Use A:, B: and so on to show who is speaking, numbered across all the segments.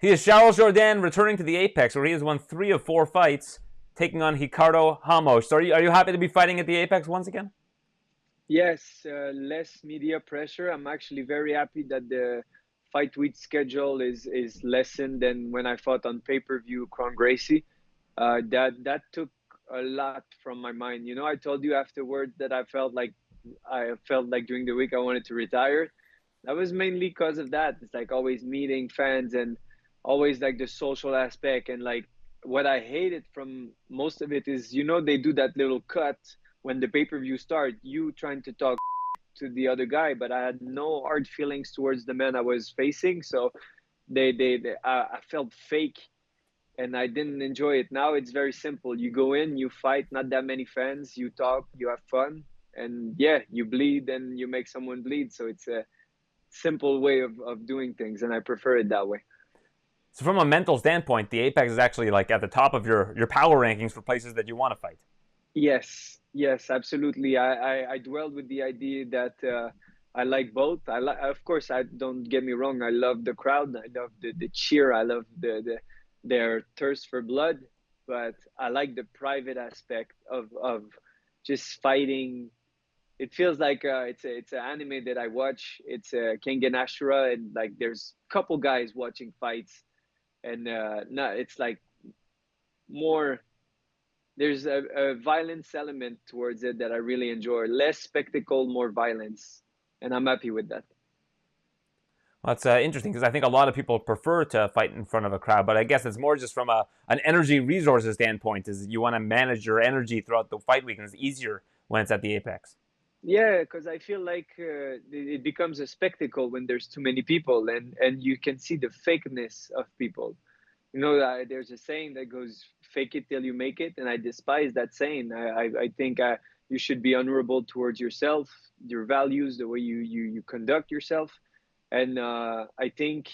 A: He is Charles Jourdain returning to the Apex, where he has won 3 of 4 fights, taking on Ricardo. So are you happy to be fighting at the Apex once again?
B: Yes, less media pressure. I'm actually very happy that the fight week schedule is lessened than when I fought on pay-per-view Kron Gracie. That took a lot from my mind. You know, I told you afterward that I felt like during the week I wanted to retire. That was mainly because of that. It's like always meeting fans and always like the social aspect. And like what I hated from most of it is, they do that little cut when the pay-per-view start, you trying to talk to the other guy, but I had no hard feelings towards the man I was facing. So I felt fake and I didn't enjoy it. Now it's very simple. You go in, you fight, not that many fans, you talk, you have fun, and yeah, you bleed and you make someone bleed. So it's a simple way of doing things, and I prefer it that way.
A: So from a mental standpoint, the Apex is actually like at the top of your power rankings for places that you want to fight.
B: Yes, yes, absolutely. I dwelled with the idea that I like both. Of course, I don't get me wrong. I love the crowd. I love the cheer. I love their thirst for blood. But I like the private aspect of just fighting. It feels like it's an anime that I watch. It's Kengan Ashura, and like there's a couple guys watching fights, and no, it's like more there's a violence element towards it that I really enjoy. Less spectacle, more violence, and I'm happy with that.
A: Well, that's interesting because I think a lot of people prefer to fight in front of a crowd, but I guess it's more just from an energy resources standpoint. Is you want to manage your energy throughout the fight week, and it's easier when it's at the Apex.
B: Yeah, because I feel like it becomes a spectacle when there's too many people, and you can see the fakeness of people. There's a saying that goes, "Fake it till you make it," and I despise that saying. I think you should be honorable towards yourself, your values, the way you conduct yourself. And I think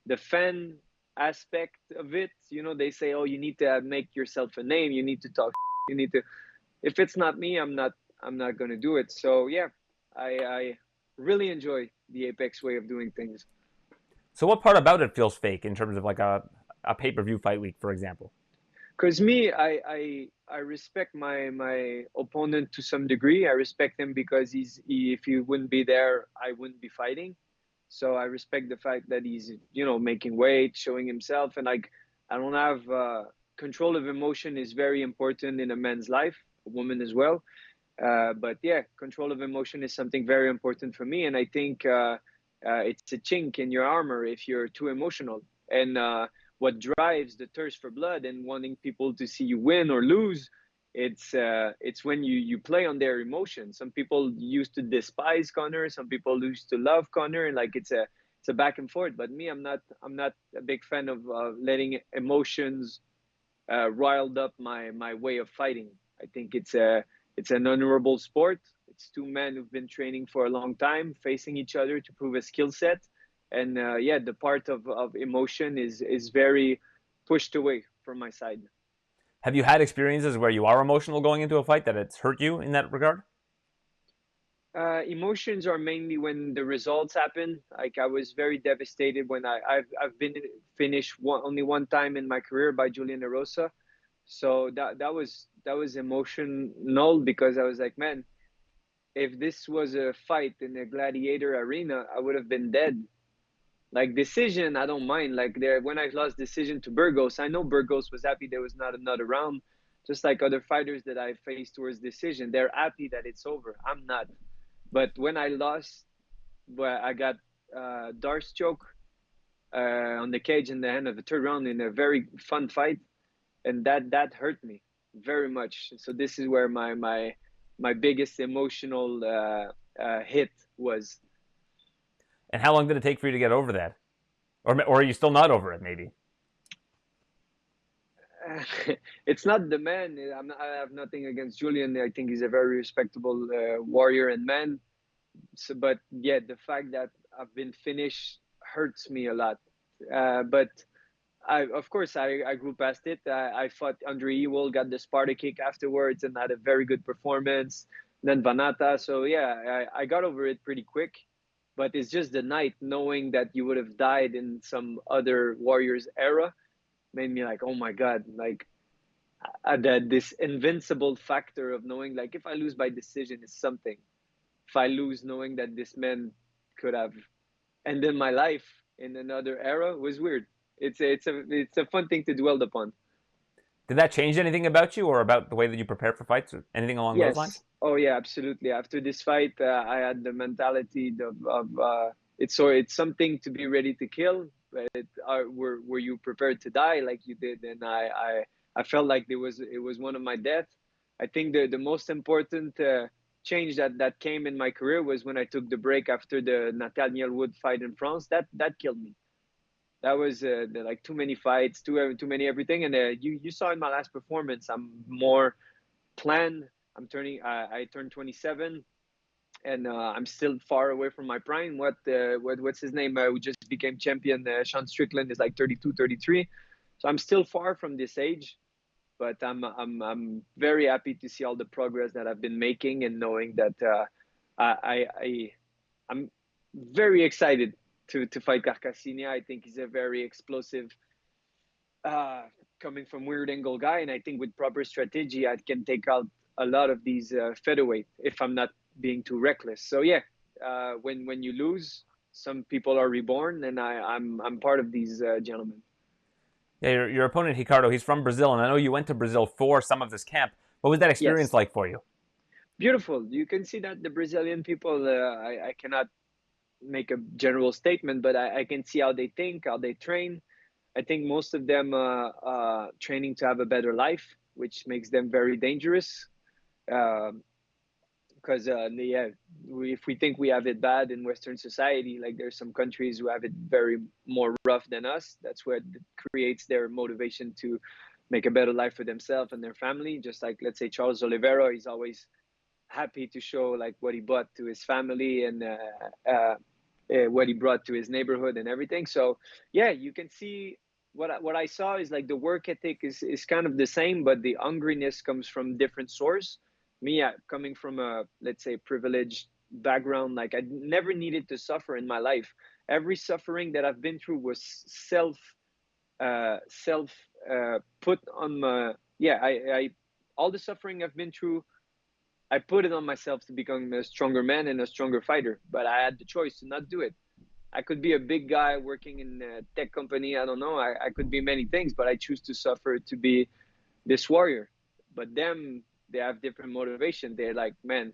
B: the fan aspect of it, they say, oh, you need to make yourself a name, you need to talk, you need to. If it's not me, I'm not going to do it. So yeah, I really enjoy the Apex way of doing things.
A: So what part about it feels fake in terms of like a pay-per-view fight week, for example?
B: Because me, I respect my opponent to some degree. I respect him because if he wouldn't be there, I wouldn't be fighting. So I respect the fact that he's making weight, showing himself, and like I don't have control of emotion is very important in a man's life, a woman as well. But yeah, control of emotion is something very important for me, and I think it's a chink in your armor if you're too emotional. And what drives the thirst for blood and wanting people to see you win or lose, it's when you play on their emotions. Some people used to despise Connor, some people used to love Connor, and like it's a back and forth. But me, I'm not a big fan of letting emotions riled up my way of fighting. I think it's an honorable sport. It's two men who've been training for a long time, facing each other to prove a skill set. And yeah, the part of emotion is very pushed away from my side.
A: Have you had experiences where you are emotional going into a fight that it's hurt you in that regard?
B: Emotions are mainly when the results happen. Like I was very devastated when I've been finished only one time in my career by Julian Erosa. So that was emotional because I was like, man, if this was a fight in a gladiator arena, I would have been dead. Like decision, I don't mind. Like there, when I lost decision to Burgos, I know Burgos was happy there was not another round. Just like other fighters that I faced towards decision, they're happy that it's over. I'm not. But when I lost, well, I got Darce choke on the cage in the end of the third round in a very fun fight, and that hurt me very much. So this is where my biggest emotional hit was.
A: And how long did it take for you to get over that? Or are you still not over it, maybe?
B: It's not the man. I have nothing against Julian. I think he's a very respectable warrior and man. So, but yeah, the fact that I've been finished hurts me a lot. But of course, I grew past it. I fought Andre Ewell, got the Sparta kick afterwards, and had a very good performance. Then Vanata. So yeah, I got over it pretty quick. but it's just the night knowing that you would have died in some other Warriors era made me like, oh my God, like that this invincible factor of knowing like if I lose by decision is something. If I lose knowing that this man could have ended my life in another era was weird. It's a fun thing to dwell upon.
A: Did that change anything about you or about the way that you prepare for fights or anything along those lines?
B: Yes. Oh yeah, absolutely. After this fight, I had the mentality of it's something to be ready to kill. But were you prepared to die like you did? And I felt like it was one of my death. I think the most important change that came in my career was when I took the break after the Nathaniel Wood fight in France. That killed me. That was like too many fights, too many everything. And you saw in my last performance, I'm more planned. I turned 27, and I'm still far away from my prime. What's his name? Who just became champion? Sean Strickland is like 32, 33. So I'm still far from this age, but I'm very happy to see all the progress that I've been making, and knowing that I'm very excited to fight Carcassonne. I think he's a very explosive, uh, coming from weird angle guy, and I think with proper strategy, I can take out a lot of these featherweight if I'm not being too reckless. So yeah, when you lose, some people are reborn, and I'm part of these gentlemen.
A: Yeah, your opponent Ricardo, he's from Brazil, and I know you went to Brazil for some of this camp. What was that experience
B: Yes,
A: like for you?
B: beautiful. You can see that the Brazilian people. I cannot make a general statement, but I can see how they think, how they train. I think most of them training to have a better life, which makes them very dangerous. Um, because yeah, if we think we have it bad in Western society, like there's some countries who have it very more rough than us. That's where it creates their motivation to make a better life for themselves and their family. Just like let's say Charles Oliveira, he's always happy to show like what he brought to his family and what he brought to his neighborhood and everything. So yeah, you can see what I saw is like the work ethic is kind of the same, but the hungriness comes from different source. Me, coming from a let's say privileged background, like I never needed to suffer in my life. Every suffering that I've been through was self put on my yeah. I all the suffering I've been through, I put it on myself to become a stronger man and a stronger fighter. But I had the choice to not do it. I could be a big guy working in a tech company. I don't know. I could be many things, but I choose to suffer to be this warrior. But them, they have different motivation. They're like, man,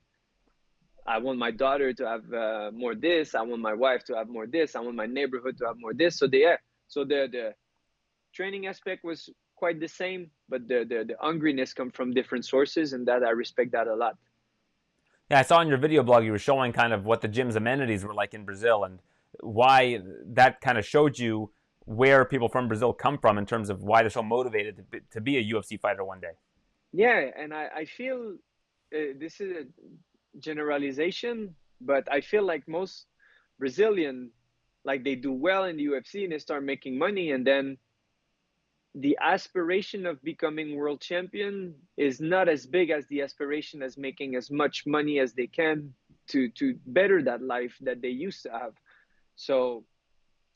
B: I want my daughter to have more this. I want my wife to have more this. I want my neighborhood to have more this. So they, yeah. So the training aspect was quite the same, but the hungriness come from different sources, and that I respect that a lot.
A: Yeah, I saw in your video blog you were showing kind of what the gym's amenities were like in Brazil and why that kind of showed you where people from Brazil come from in terms of why they're so motivated to be a UFC fighter one day.
B: Yeah, and I feel this is a generalization, but I feel like most Brazilian, like they do well in the UFC and they start making money, and then the aspiration of becoming world champion is not as big as the aspiration as making as much money as they can to better that life that they used to have. So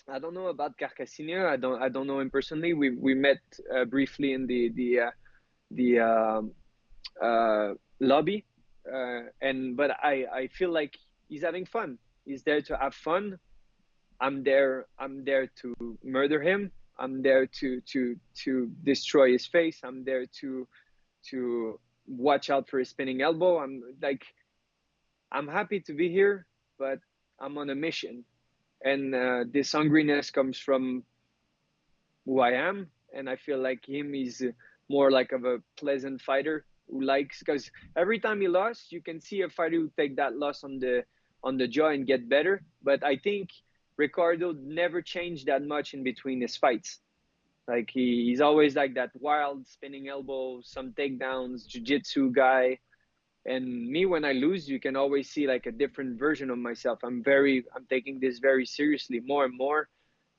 B: I don't know about Carcassonne. I don't know him personally. We met briefly in the lobby, and but I feel like he's having fun. He's there to have fun. I'm there to murder him. I'm there to destroy his face. I'm there to watch out for his spinning elbow. I'm happy to be here, but I'm on a mission, and this hungriness comes from who I am, and I feel like him is more like of a pleasant fighter who likes, because every time he lost, you can see a fighter who take that loss on the jaw and get better. But I think Ricardo never changed that much in between his fights. Like he's always like that wild spinning elbow, some takedowns, jiu-jitsu guy. And me, when I lose, you can always see like a different version of myself. I'm taking this very seriously more and more.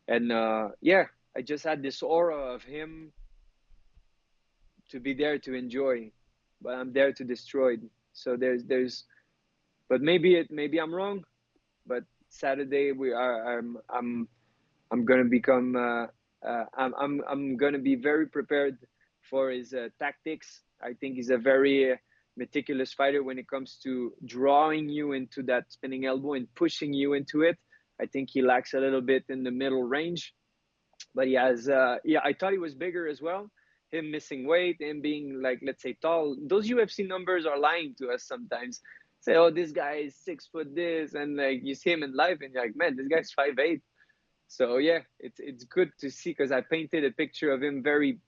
B: And yeah, I just had this aura of him to be there to enjoy, but I'm there to destroy. So but maybe I'm wrong, but Saturday we are. I'm gonna become. I'm gonna be very prepared for his tactics. I think he's a very meticulous fighter when it comes to drawing you into that spinning elbow and pushing you into it. I think he lacks a little bit in the middle range, but he has. Yeah, I thought he was bigger as well. Him missing weight and being like, let's say, tall. Those UFC numbers are lying to us sometimes. Say, oh, this guy is 6 foot this, and like you see him in life, and you're like, man, this guy's 5'8". So yeah, it's good to see because I painted a picture of him very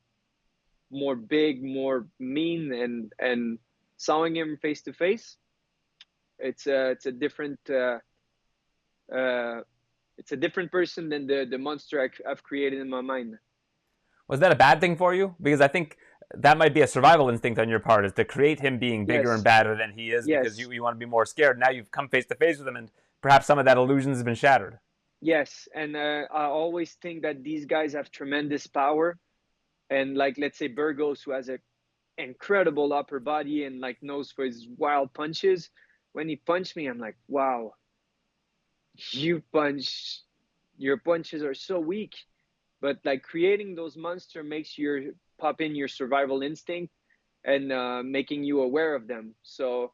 B: more big, more mean, and sawing him face to face. It's a different uh, it's a different person than the monster I've created in my mind.
A: Was that a bad thing for you? Because I think that might be a survival instinct on your part, is to create him being bigger and
B: Yes,
A: badder than he is because
B: yes,
A: you want to be more scared. Now you've come face to face with him, and perhaps some of that illusion has been shattered.
B: yes, and I always think that these guys have tremendous power, and like let's say Burgos, who has a incredible upper body and like knows for his wild punches. When he punched me, I'm like, wow, you punch, your punches are so weak. But like creating those monster makes your pop in your survival instinct and making you aware of them. So